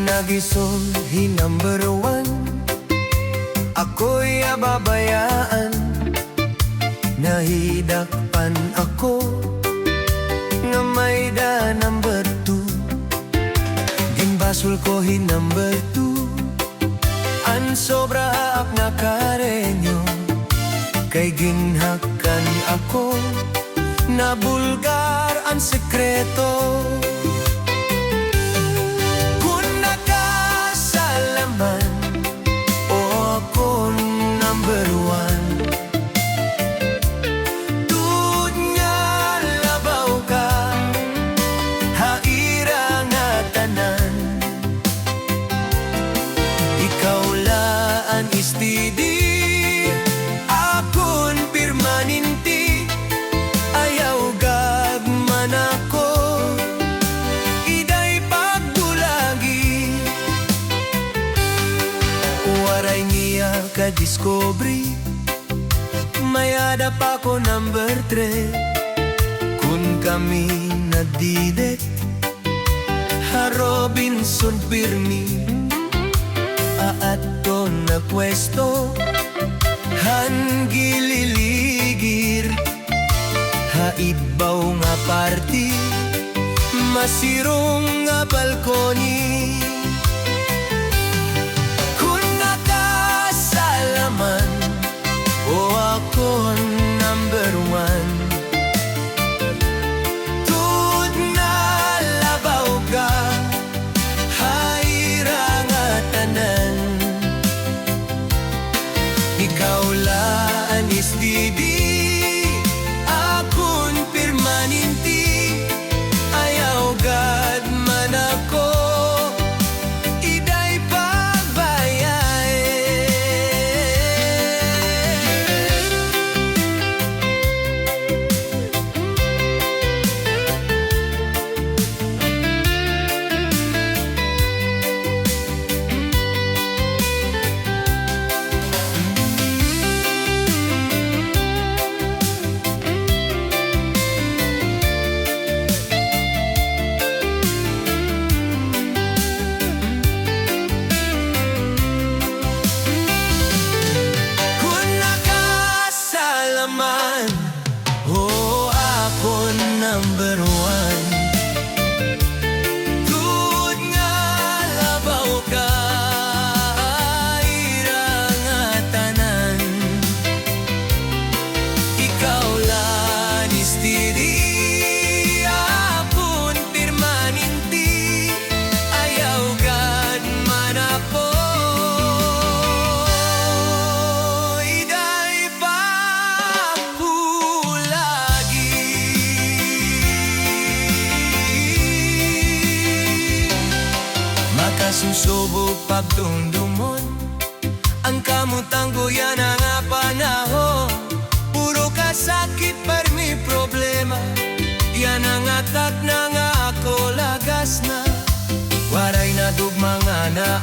Nagisulhi number one, ako'y ababayaan. Nahidakpan ako nga may da number two. Ginbasol ko hi number two, an sobra ak na karenyo. Kay ginhakan ako, na bulgar ang sekreto. Istidi, akun permanente, ayaw gagman ako, iday pagdulagi. Waray niya ka-discovery, mayada pa ko number 3. Kung kami nadidet, ha Robinson Pirmi, ato na pwesto, han gililigir, haidbaw nga party, masirong nga balkoni. Kung nakasalaman, o akon number one, tud na labaw ka, ikaw laan istidi, akun permanente, ayaw gad man ako, iday pagbayay. Oh, akon number one, tud nga labaw ka, ira nga tanan. Ikaw lang istidi, akon permanente, ayaw gad man ako, susubok pagtundumon, ang kamutang guyan ang panahon. Puro kasakit parmi problema, yan ang atak na nga ako lagas na. Waray na dugmang ana